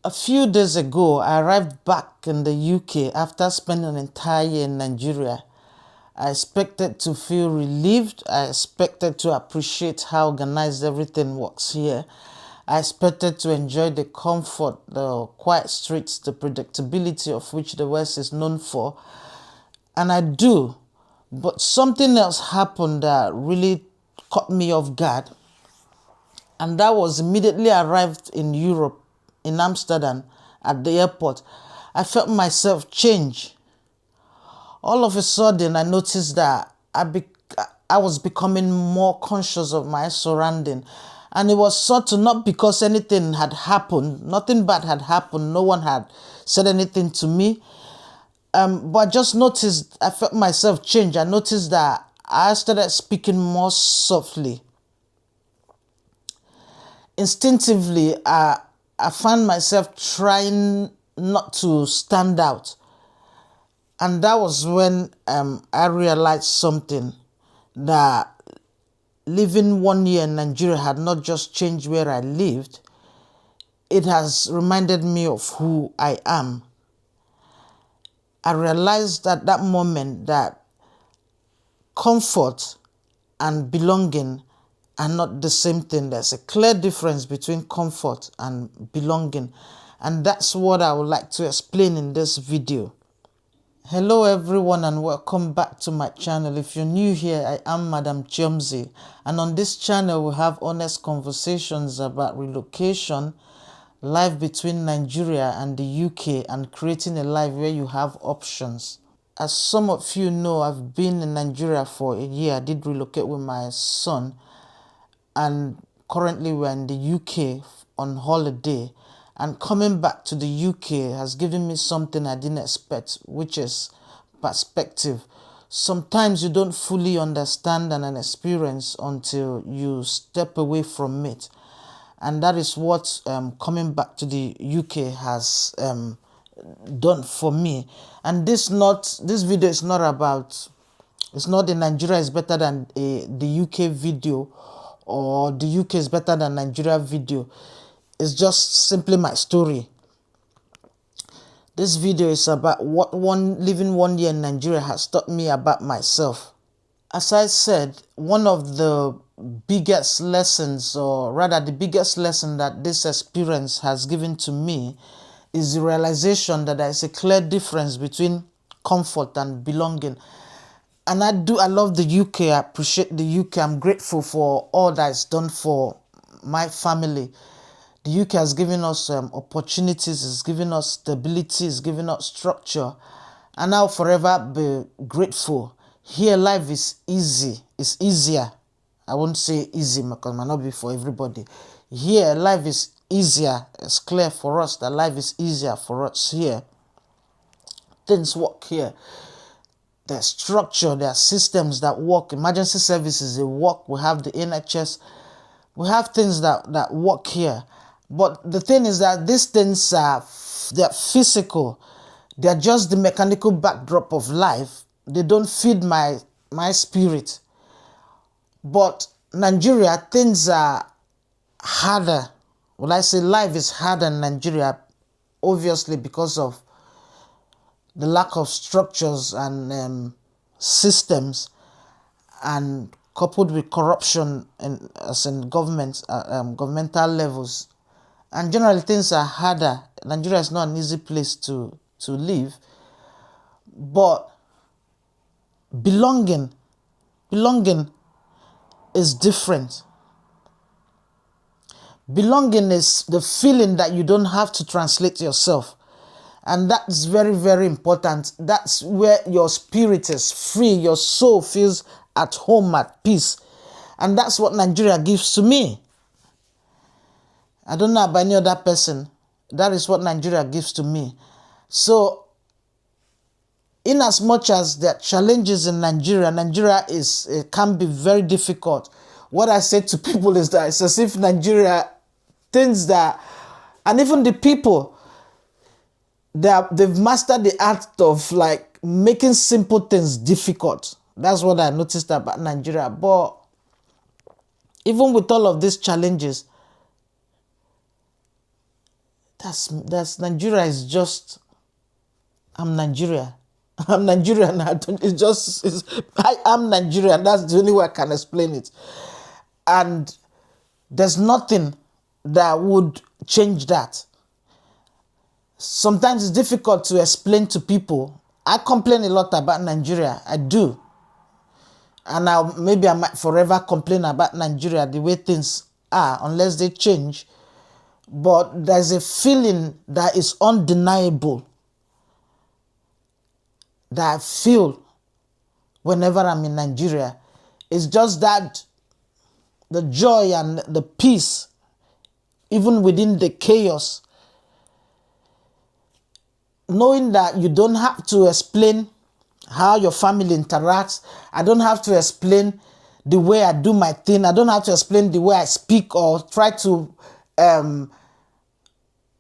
A few days ago, I arrived back in the UK after spending an entire year in Nigeria. I expected to feel relieved. I expected to appreciate how organized everything works here. I expected to enjoy the comfort, the quiet streets, the predictability of which the West is known for. And I do. But something else happened that really caught me off guard. And that was immediately arrived in Europe, in Amsterdam, at the airport. I felt myself change. All of a sudden, I noticed that I was becoming more conscious of my surrounding. And it was subtle, not because anything had happened, nothing bad had happened, no one had said anything to me. But I just noticed, I felt myself change. I noticed that I started speaking more softly. Instinctively, I found myself trying not to stand out. And that was when I realized something, that living 1 year in Nigeria had not just changed where I lived, it has reminded me of who I am. I realized at that moment that comfort and belonging are not the same thing. There's a clear difference between comfort and belonging. And that's what I would like to explain in this video. Hello everyone and welcome back to my channel. If you're new here, I am Madam Chumzy, and on this channel we have honest conversations about relocation, life between Nigeria and the UK, and creating a life where you have options. As some of you know, I've been in Nigeria for a year. I did relocate with my son, and currently we're in the UK on holiday. And coming back to the UK has given me something I didn't expect, which is perspective. Sometimes you don't fully understand an experience until you step away from it. And that is what coming back to the UK has done for me. And this video is not about, it's not the Nigeria is better than the UK video, or the UK is better than Nigeria video. It's just simply my story. This video is about what living 1 year in Nigeria has taught me about myself. As I said, one of the biggest lessons, or rather the biggest lesson that this experience has given to me, is the realization that there is a clear difference between comfort and belonging. And I love the UK. I appreciate the UK. I'm grateful for all that is done for my family. The UK has given us opportunities, it's given us stability, it's given us structure, and I'll forever be grateful. Here life is easy, it's easier. I won't say easy because it might not be for everybody. Here life is easier. It's clear for us that life is easier for us here. Things work here. There's structure, there are systems that work. Emergency services, they work. We have the NHS. We have things that work here. But the thing is that these things they're physical. They're just the mechanical backdrop of life. They don't feed my spirit. But Nigeria, things are harder. Well, I say life is harder in Nigeria, obviously because of the lack of structures and systems, and coupled with corruption as in governmental levels. And generally things are harder. Nigeria is not an easy place to live. But belonging is different. Belonging is the feeling that you don't have to translate yourself. And that's very, very important. That's where your spirit is free. Your soul feels at home, at peace. And that's what Nigeria gives to me. I don't know about any other person. That is what Nigeria gives to me. So, in as much as there are challenges in Nigeria, it can be very difficult. What I say to people is that it's as if Nigeria, things that, and even the people, they've mastered the art of like making simple things difficult. That's what I noticed about Nigeria. But even with all of these challenges, that's Nigeria is just, I'm Nigeria. I'm Nigerian. I am Nigerian. That's the only way I can explain it. And there's nothing that would change that. Sometimes it's difficult to explain to people. I complain a lot about Nigeria. I do. And maybe I might forever complain about Nigeria, the way things are, unless they change. But there's a feeling that is undeniable that I feel whenever I'm in Nigeria. It's just that the joy and the peace, even within the chaos, knowing that you don't have to explain how your family interacts. I don't have to explain the way I do my thing. I don't have to explain the way I speak or try to,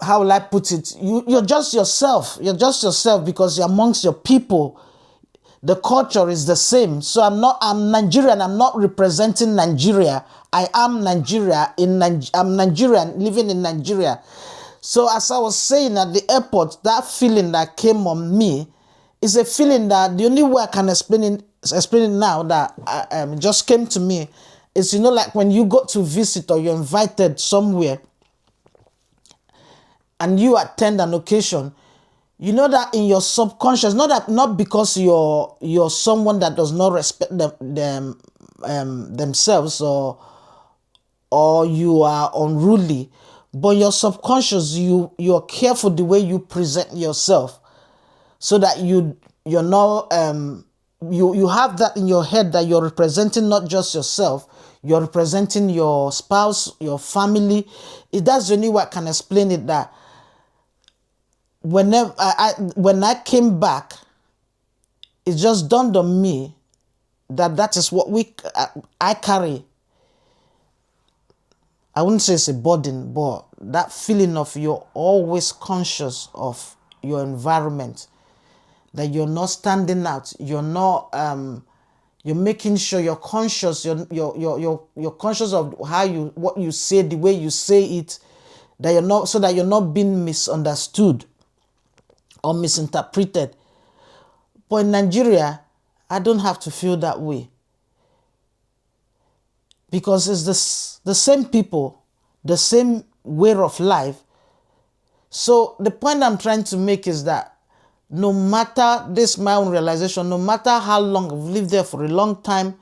how will I put it? You're just yourself. You're just yourself because you're amongst your people. The culture is the same. So I'm Nigerian. I'm not representing Nigeria. I am Nigeria. I'm Nigerian living in Nigeria. So as I was saying at the airport, that feeling that came on me is a feeling that the only way I can explain it now that it just came to me is, like when you go to visit or you're invited somewhere and you attend an occasion, you know that in your subconscious, not because you're someone that does not respect themselves or you are unruly, but your subconscious, you're careful the way you present yourself, so that you're not you have that in your head that you're representing not just yourself, you're representing your spouse, your family. That's the only way I can explain it, that when I came back, it just dawned on me that is what I carry. I wouldn't say it's a burden, but that feeling of you're always conscious of your environment, that you're not standing out, you're not you're making sure you're conscious, you're conscious of what you say, the way you say it, that you're not being misunderstood or misinterpreted. But in Nigeria, I don't have to feel that way, because it's the same people, the same way of life. So the point I'm trying to make is that no matter, this my own realization, no matter how long I've lived there for a long time,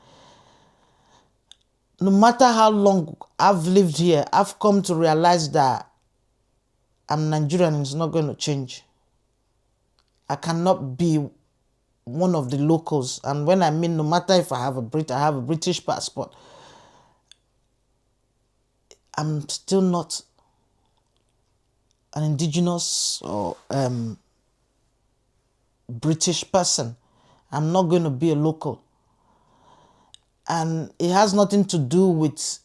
no matter how long I've lived here, I've come to realize that I'm Nigerian and it's not going to change. I cannot be one of the locals. And when I mean, no matter if I have a British passport, I'm still not an indigenous or British person. I'm not going to be a local. And it has nothing to do with,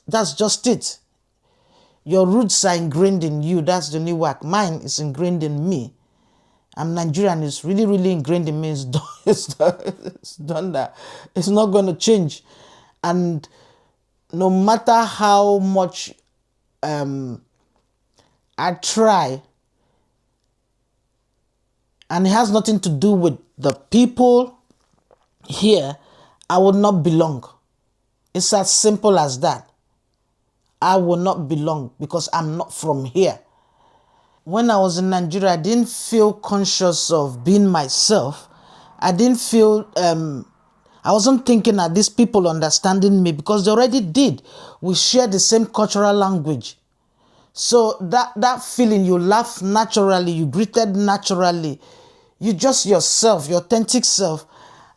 that's just it. Your roots are ingrained in you. That's the only work. Mine is ingrained in me. I'm Nigerian. It's really, really ingrained in me. It's done that. It's not going to change. And no matter how much I try, and it has nothing to do with the people here, I will not belong. It's as simple as that. I will not belong because I'm not from here. When I was in Nigeria, I didn't feel conscious of being myself. I didn't feel, I wasn't thinking that these people understanding me, because they already did. We share the same cultural language. So that feeling, you laugh naturally, you greeted naturally, you just yourself, your authentic self.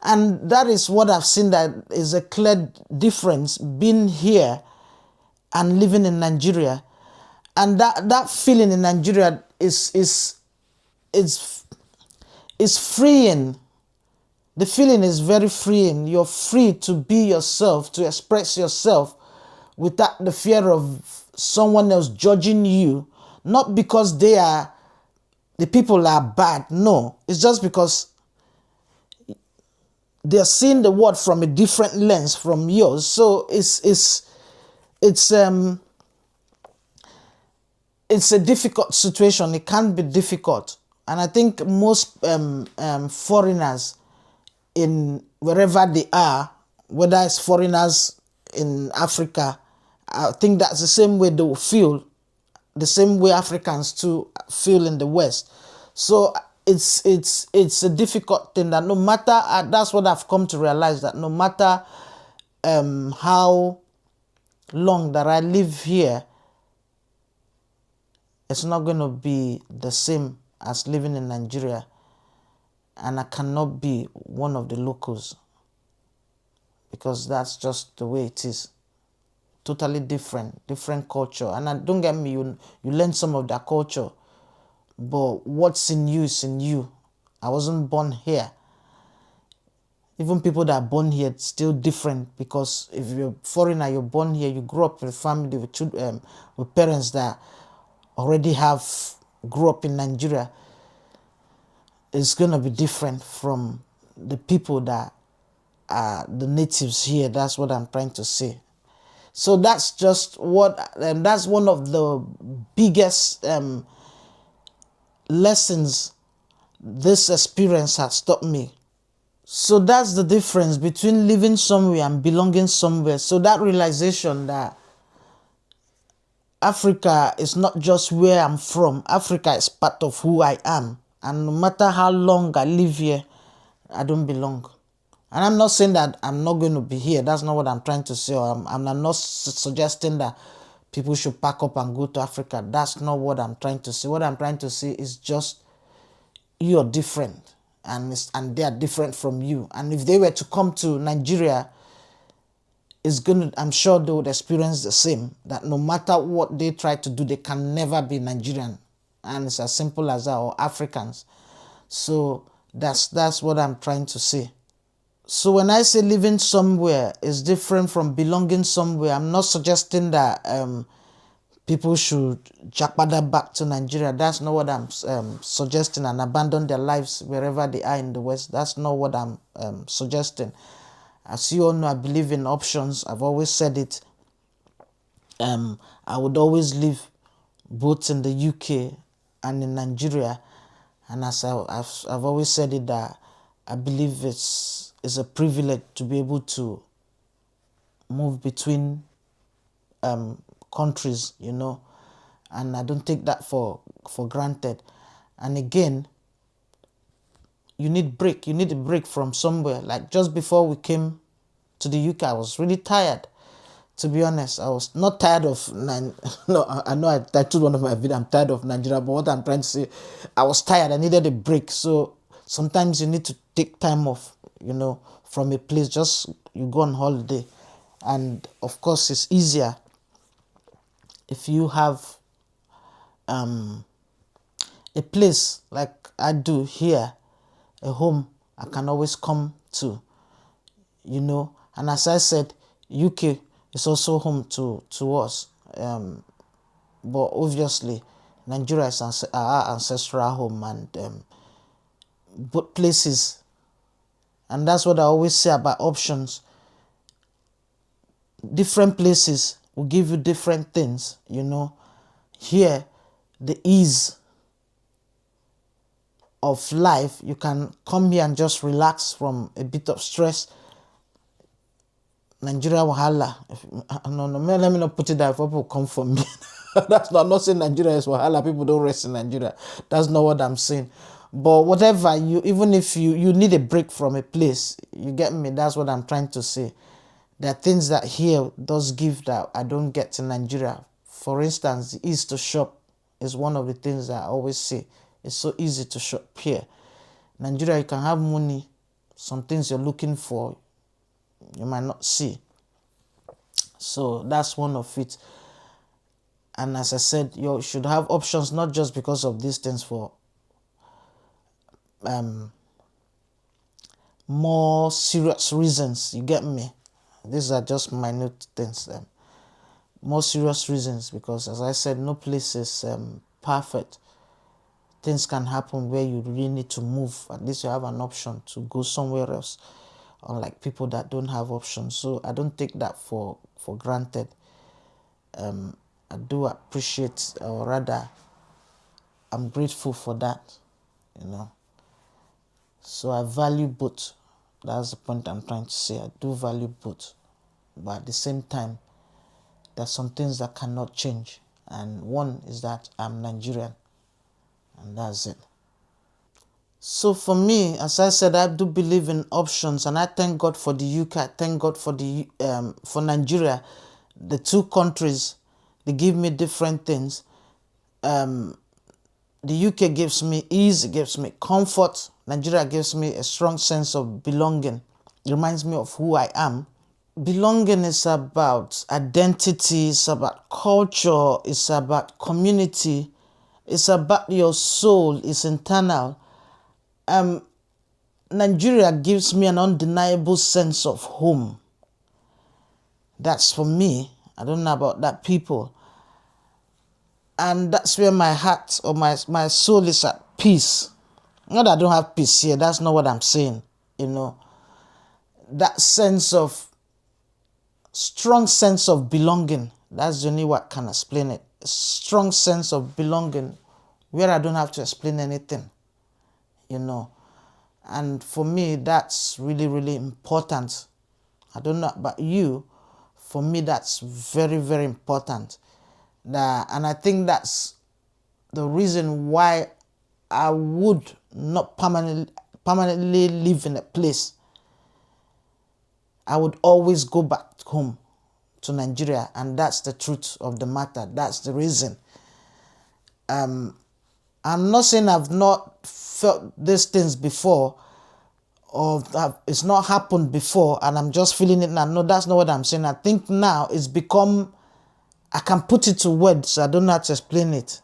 And that is what I've seen that is a clear difference being here and living in Nigeria. And that feeling in Nigeria is freeing. The feeling is very freeing. You're free to be yourself, to express yourself without the fear of someone else judging you. Not because the people are bad. No, it's just because they're seeing the world from a different lens from yours. So it's it's a difficult situation. It can be difficult. And I think most foreigners in wherever they are, whether it's foreigners in Africa, I think that's the same way they will feel, the same way Africans too feel in the West. So it's a difficult thing that no matter, that's what I've come to realize, that no matter how long that I live here, it's not going to be the same as living in Nigeria, and I cannot be one of the locals because that's just the way it is. Totally different culture. And don't get me, you learn some of that culture, but what's in you is in you. I wasn't born here. Even people that are born here, it's still different, because if you're a foreigner, you're born here, you grew up with a family with children, with parents that already grew up in Nigeria. It's gonna be different from the people that are the natives here. That's what I'm trying to say. So that's just what, that's one of the biggest lessons this experience has taught me. So that's the difference between living somewhere and belonging somewhere. So that realization that Africa is not just where I'm from. Africa is part of who I am. And no matter how long I live here, I don't belong. And I'm not saying that I'm not going to be here. That's not what I'm trying to say. I'm not suggesting that people should pack up and go to Africa. That's not what I'm trying to say. What I'm trying to say is just you're different, and they are different from you. And if they were to come to Nigeria, I'm sure they would experience the same, that no matter what they try to do, they can never be Nigerian. And it's as simple as that, or Africans. So that's what I'm trying to say. So when I say living somewhere is different from belonging somewhere, I'm not suggesting that people should Japa back to Nigeria. That's not what I'm suggesting, and abandon their lives wherever they are in the West. That's not what I'm suggesting. As you all know, I believe in options. I've always said it. I would always live both in the UK and in Nigeria. And as I've always said it, that I believe it's a privilege to be able to move between countries, and I don't take that for granted. And again, you need a break from somewhere. Like just before we came to the UK, I was really tired. To be honest, I was not tired of no, I know I told one of my videos I'm tired of Nigeria, but what I'm trying to say, I was tired. I needed a break. So sometimes you need to take time off, from a place. Just you go on holiday, and of course it's easier if you have a place like I do here, a home I can always come to, And as I said, UK is also home to us. But obviously, Nigeria is our ancestral home, and both places. And that's what I always say about options. Different places will give you different things, Here, the ease of life, you can come here and just relax from a bit of stress. Nigeria wahala. No, let me not put it that people come from me. That's not, I'm not saying Nigeria is wahala. People don't rest in Nigeria. That's not what I'm saying. But whatever, even if you need a break from a place, you get me? That's what I'm trying to say. There are things that here does give that I don't get in Nigeria. For instance, the ease to shop is one of the things that I always say. It's so easy to shop here. Nigeria, you can have money. Some things you're looking for, you might not see. So that's one of it. And as I said, you should have options, not just because of these things, for more serious reasons. You get me? These are just minute things. More serious reasons, because as I said, no place is perfect. Things can happen where you really need to move. At least you have an option to go somewhere else, unlike people that don't have options. So I don't take that for granted. I do appreciate, or rather, I'm grateful for that, you know. So I value both. That's the point I'm trying to say. I do value both. But at the same time, there's some things that cannot change. And one is that I'm Nigerian. And that's it. So for me, as I said, I do believe in options, and I thank God for the UK. I thank God for for Nigeria. The two countries, they give me different things. The UK gives me ease, it gives me comfort. Nigeria gives me a strong sense of belonging. It reminds me of who I am. Belonging is about identity, it's about culture, it's about community, it's about your soul, it's internal. Nigeria gives me an undeniable sense of home. That's for me. I don't know about that people. And that's where my heart or my soul is at peace. Not that I don't have peace here, that's not what I'm saying. You know, that strong sense of belonging, that's the only what can explain it. A strong sense of belonging where I don't have to explain anything, you know. And for me, that's really, really important. I don't know about you. For me, that's very, very important. And I think that's the reason why I would not permanently live in a place. I would always go back home to Nigeria, and that's the truth of the matter. That's the reason. I'm not saying I've not felt these things before, or that it's not happened before and I'm just feeling it now. No, that's not what I'm saying. I think now it's become, I can put it to words, so I don't know how to explain it.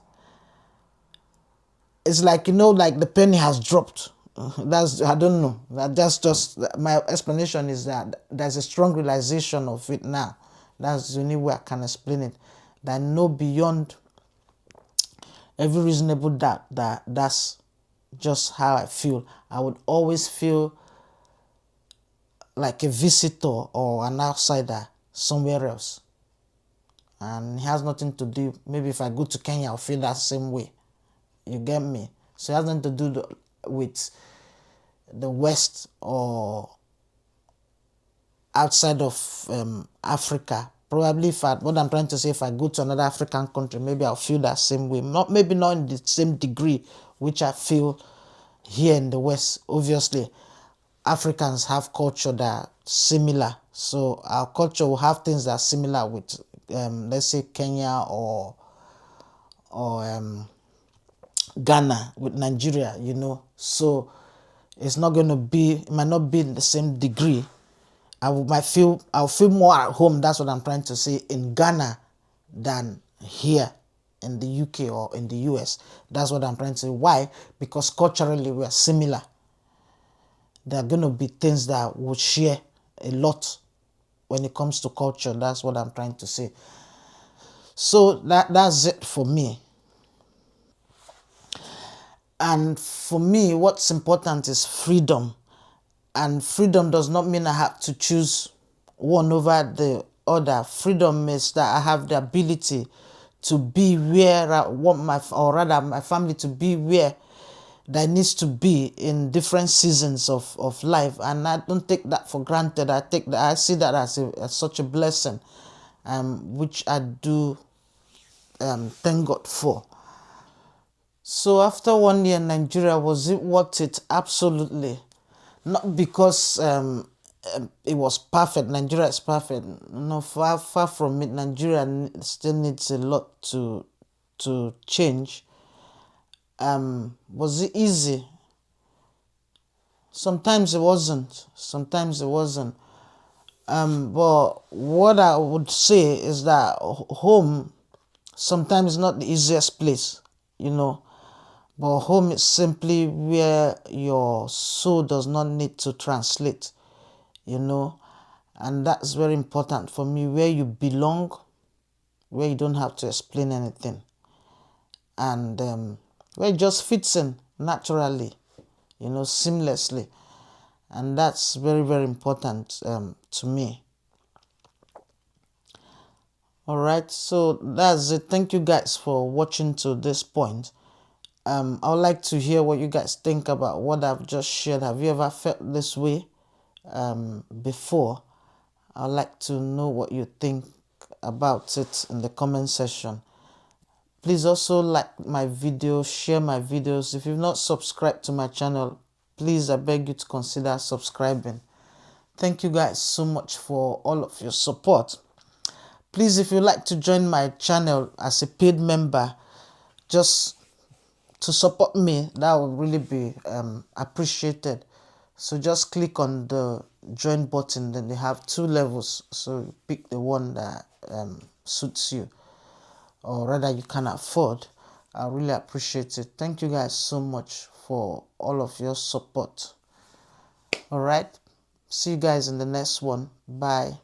It's like, you know, like the penny has dropped. That's, I don't know. That's just, my explanation is that there's a strong realization of it now. That's the only way I can explain it. That I know beyond every reasonable doubt that that's just how I feel. I would always feel like a visitor or an outsider somewhere else. And it has nothing to do, maybe if I go to Kenya, I'll feel that same way. You get me? So it has nothing to do with the West or outside of Africa. Probably what I'm trying to say, if I go to another African country, maybe I'll feel that same way. Maybe not in the same degree which I feel here in the West. Obviously, Africans have culture that are similar. So our culture will have things that are similar with, let's say, Kenya or Ghana with Nigeria, you know. So it's not going to be, it might not be in the same degree. I'll feel more at home, that's what I'm trying to say, in Ghana than here in the UK or in the US. That's what I'm trying to say. Why? Because culturally we are similar. There are going to be things that will share a lot when it comes to culture. That's what I'm trying to say. So that's it for me. And for me, what's important is freedom. And freedom does not mean I have to choose one over the other. Freedom is that I have the ability to be where I want my family to be where that needs to be in different seasons of life. And I don't take that for granted. I see that as such a blessing, which I do thank God for. So after 1 year in Nigeria, was it worth it? Absolutely. Not because it was perfect. Nigeria is perfect. No, far from it. Nigeria still needs a lot to change. Was it easy? Sometimes it wasn't. Sometimes it wasn't. But what I would say is that home sometimes is not the easiest place, you know. But home is simply where your soul does not need to translate, you know. And that's very important for me, where you belong, where you don't have to explain anything. And where it just fits in naturally, you know, seamlessly. And that's very, very important to me. All right, so that's it. Thank you guys for watching to this point. I would like to hear what you guys think about what I've just shared. Have you ever felt this way before? I'd like to know what you think about it in the comment section. Please also like my videos, share my videos. If you've not subscribed to my channel, please, I beg you to consider subscribing. Thank you guys so much for all of your support. Please, if you'd like to join my channel as a paid member, just to support me, that would really be appreciated. So just click on the join button. Then they have 2 levels, so you pick the one that suits you, or rather you can afford. I really appreciate it. Thank you guys so much for all of your support. All right, see you guys in the next one. Bye.